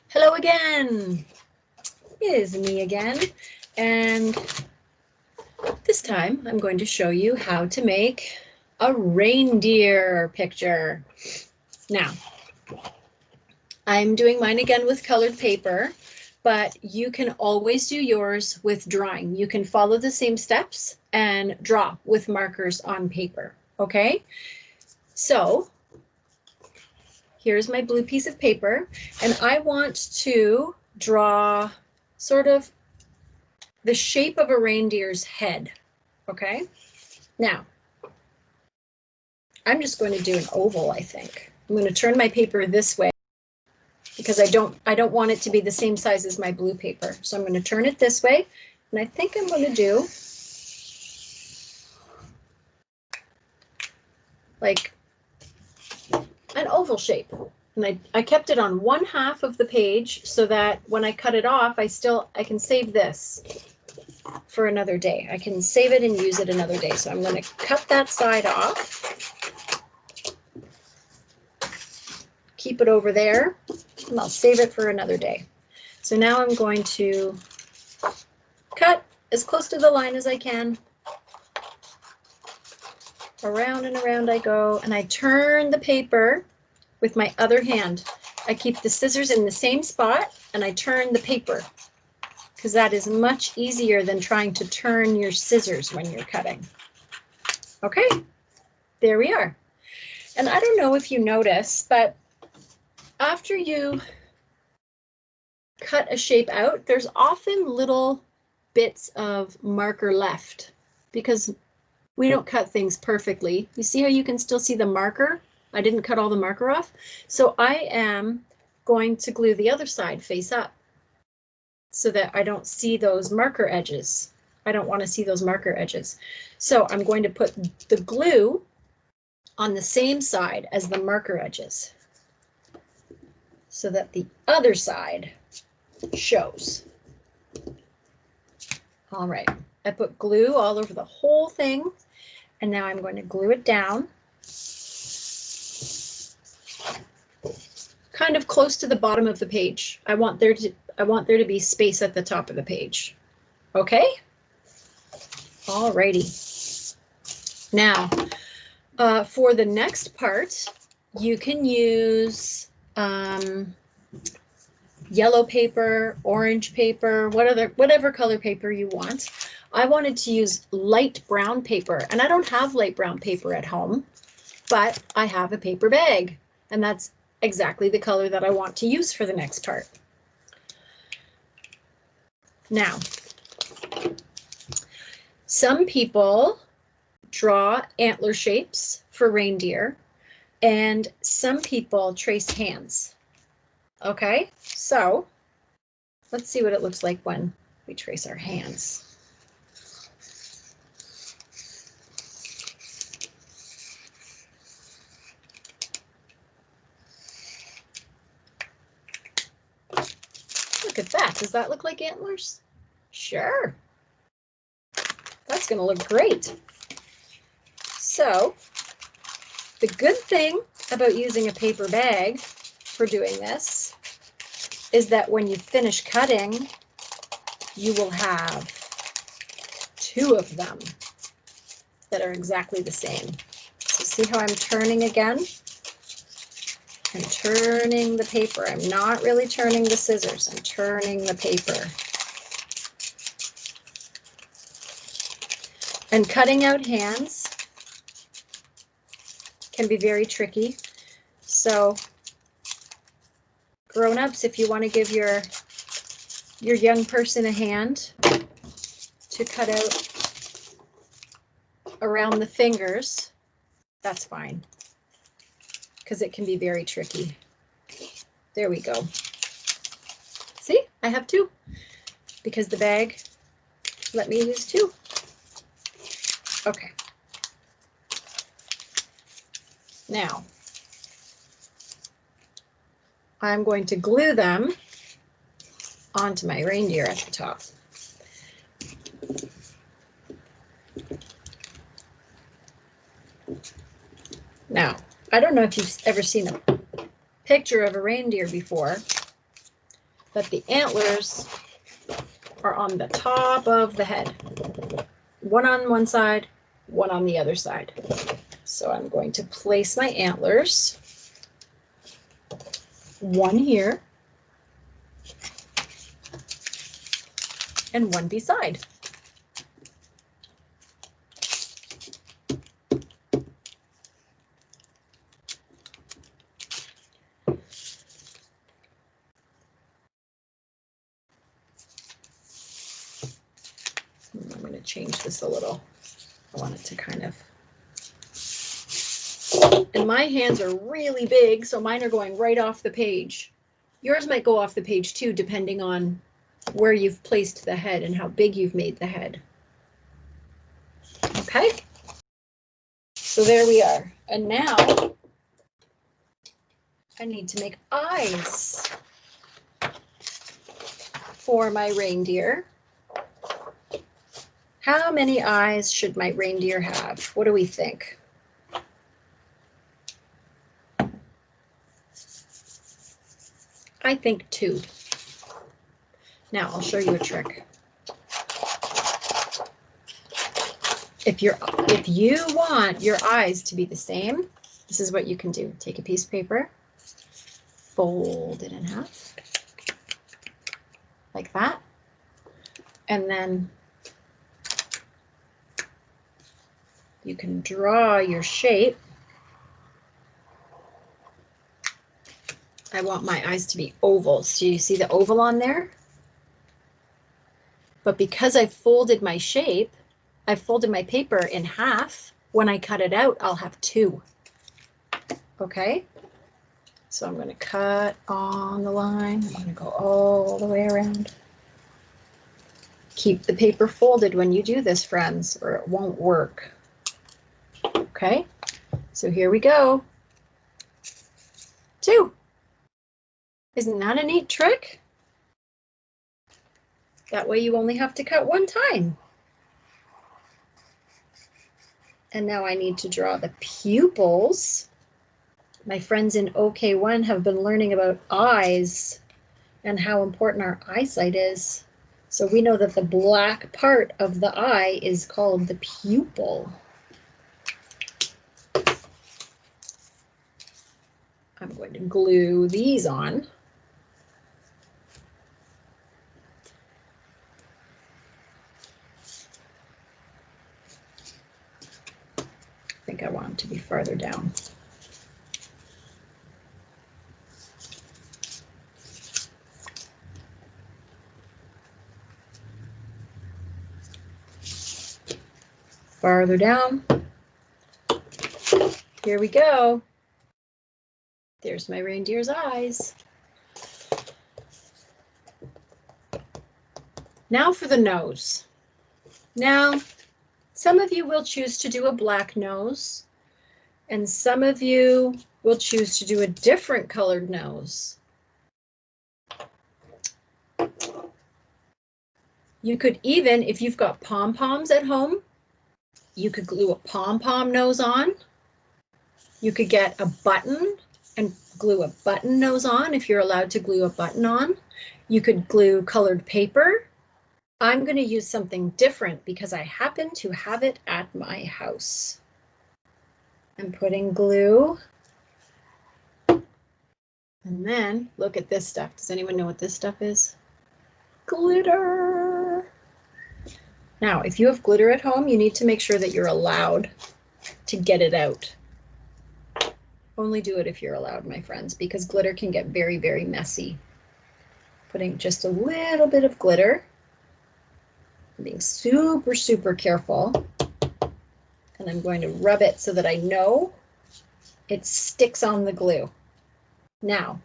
Hello again. It is me again, and this time I'm going to show you how to make a reindeer picture. Now, I'm doing mine again with colored paper, but you can always do yours with drawing. You can follow the same steps and draw with markers on paper, okay? So here's my blue piece of paper, and I want to draw sort of the shape of a reindeer's head, okay? Now, I'm just going to do an oval, I think. I'm going to turn my paper this way because I don't want it to be the same size as my blue paper. So I'm going to turn it this way, and I think I'm going to do like an oval shape. And I kept it on one half of the page so that when I cut it off, I can save this for another day. I can save it and use it another day. So I'm going to cut that side off, keep it over there, and I'll save it for another day. So now I'm going to cut as close to the line as I can. Around and around I go, and I turn the paper with my other hand. I keep the scissors in the same spot and I turn the paper because that is much easier than trying to turn your scissors when you're cutting. Okay, there we are. And I don't know if you notice, but after you cut a shape out, there's often little bits of marker left because we don't cut things perfectly. You see how you can still see the marker? I didn't cut all the marker off. So I am going to glue the other side face up so that I don't see those marker edges. I don't want to see those marker edges. So I'm going to put the glue on the same side as the marker edges so that the other side shows. All right, I put glue all over the whole thing, and now I'm going to glue it down kind of close to the bottom of the page. I want there to be space at the top of the page. Okay? All righty. Now, for the next part, you can use yellow paper, orange paper, whatever color paper you want. I wanted to use light brown paper, and I don't have light brown paper at home, but I have a paper bag, and that's exactly the color that I want to use for the next part. Now, some people draw antler shapes for reindeer, and some people trace hands. Okay, so let's see what it looks like when we trace our hands. Look at that. Does that look like antlers? Sure. That's going to look great. So the good thing about using a paper bag for doing this is that when you finish cutting, you will have two of them that are exactly the same. So see how I'm turning again? I'm turning the paper. I'm not really turning the scissors. I'm turning the paper. And cutting out hands can be very tricky. So grown-ups, if you want to give your young person a hand to cut out around the fingers, that's fine, because it can be very tricky. There we go. See, I have two because the bag let me use two. Okay. Now, I'm going to glue them onto my reindeer at the top. Now, I don't know if you've ever seen picture of a reindeer before, but the antlers are on the top of the head. One on one side, one on the other side. So I'm going to place my antlers, one here and one beside. I'm going to change this a little. I want it to kind of, and my hands are really big, so mine are going right off the page. Yours might go off the page too, depending on where you've placed the head and how big you've made the head. Okay, so there we are. And now I need to make eyes for my reindeer. How many eyes should my reindeer have? What do we think? I think 2. Now I'll show you a trick. If you want your eyes to be the same, this is what you can do. Take a piece of paper, fold it in half, like that, and then you can draw your shape. I want my eyes to be oval. So you see the oval on there? But because I folded my shape, I folded my paper in half. When I cut it out, I'll have 2. Okay? So I'm going to cut on the line. I'm going to go all the way around. Keep the paper folded when you do this, friends, or it won't work. Okay? So here we go. 2. Isn't that a neat trick? That way you only have to cut one time. And now I need to draw the pupils. My friends in OK1 have been learning about eyes and how important our eyesight is. So we know that the black part of the eye is called the pupil. I'm going to glue these on. I think I want them to be farther down. Farther down. Here we go. There's my reindeer's eyes. Now for the nose. Now, some of you will choose to do a black nose, and some of you will choose to do a different colored nose. You could even, if you've got pom-poms at home, you could glue a pom-pom nose on. You could get a button and glue a button nose on if you're allowed to glue a button on. You could glue colored paper. I'm going to use something different because I happen to have it at my house. I'm putting glue. And then look at this stuff. Does anyone know what this stuff is? Glitter. Now, if you have glitter at home, you need to make sure that you're allowed to get it out. Only do it if you're allowed, my friends, because glitter can get very, very messy. Putting just a little bit of glitter. I'm being super, super careful. And I'm going to rub it so that I know it sticks on the glue. Now,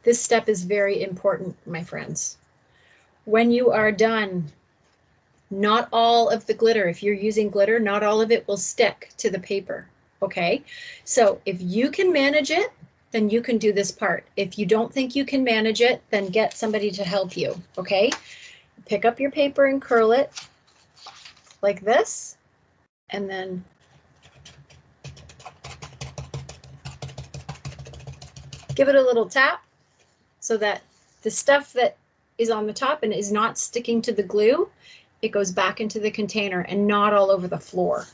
this step is very important, my friends. When you are done, not all of the glitter, if you're using glitter, not all of it will stick to the paper, okay? So if you can manage it, then you can do this part. If you don't think you can manage it, then get somebody to help you, okay? Pick up your paper and curl it like this, and then Give it a little tap so that the stuff that is on the top and is not sticking to the glue, it goes back into the container and not all over the floor.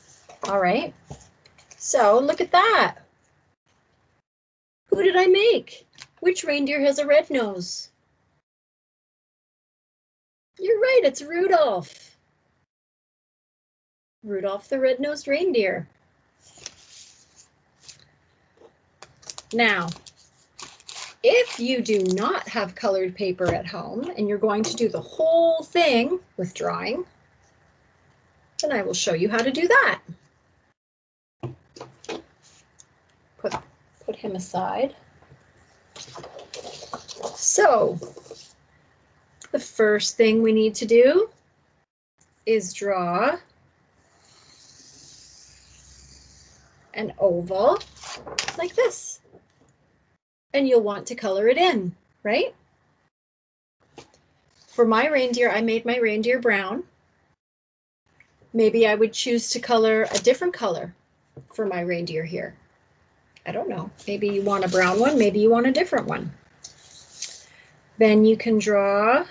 All right, so look at that. Who did I make? Which reindeer has a red nose? You're right, it's Rudolph. Rudolph the red-nosed reindeer. Now, if you do not have colored paper at home and you're going to do the whole thing with drawing, then I will show you how to do that. Put him aside. So, the first thing we need to do is draw an oval like this. And you'll want to color it in, right? For my reindeer, I made my reindeer brown. Maybe I would choose to color a different color for my reindeer here. I don't know. Maybe you want a brown one, maybe you want a different one. Then you can draw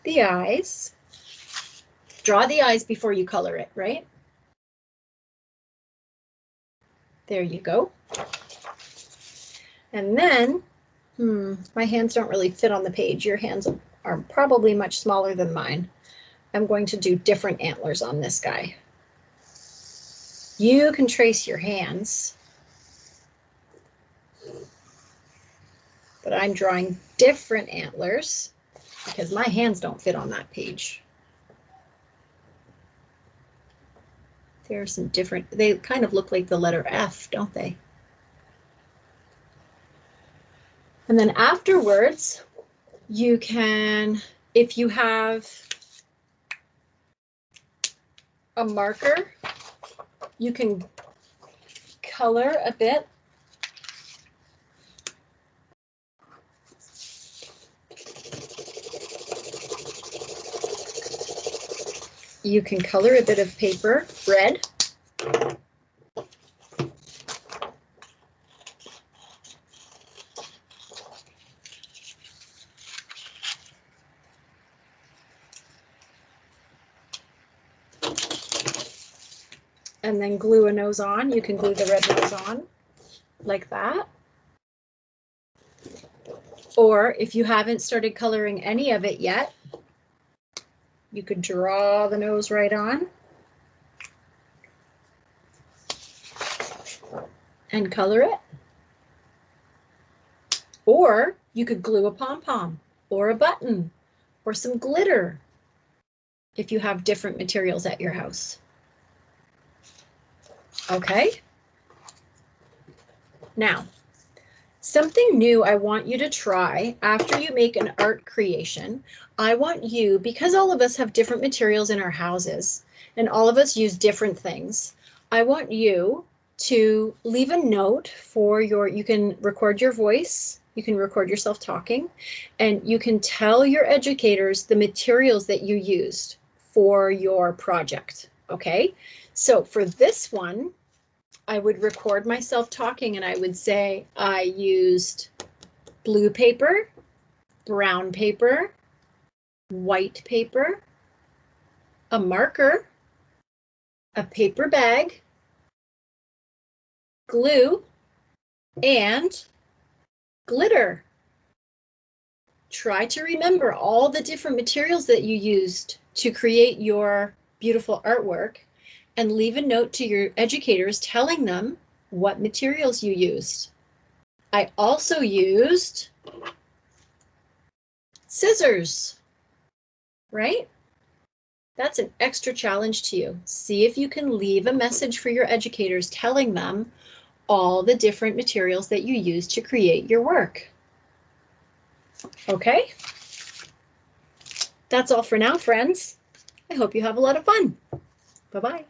the eyes. Draw the eyes before you color it, right? There you go. And then, my hands don't really fit on the page. Your hands are probably much smaller than mine. I'm going to do different antlers on this guy. You can trace your hands, but I'm drawing different antlers because my hands don't fit on that page. There are some different, they kind of look like the letter F, don't they? And then afterwards, you can, if you have a marker, you can color a bit. You can color a bit of paper red. And then glue a nose on. You can glue the red nose on like that. Or if you haven't started coloring any of it yet, you could draw the nose right on and color it. Or you could glue a pom-pom or a button or some glitter if you have different materials at your house. Okay. Now, something new I want you to try after you make an art creation. I want you, because all of us have different materials in our houses and all of us use different things, I want you to leave a note for you can record your voice, you can record yourself talking, and you can tell your educators the materials that you used for your project, okay? So for this one, I would record myself talking and I would say, I used blue paper, brown paper, white paper, a marker, a paper bag, glue, and glitter. Try to remember all the different materials that you used to create your beautiful artwork and leave a note to your educators telling them what materials you used. I also used scissors, right? That's an extra challenge to you. See if you can leave a message for your educators telling them all the different materials that you use to create your work. Okay? That's all for now, friends. I hope you have a lot of fun. Bye-bye.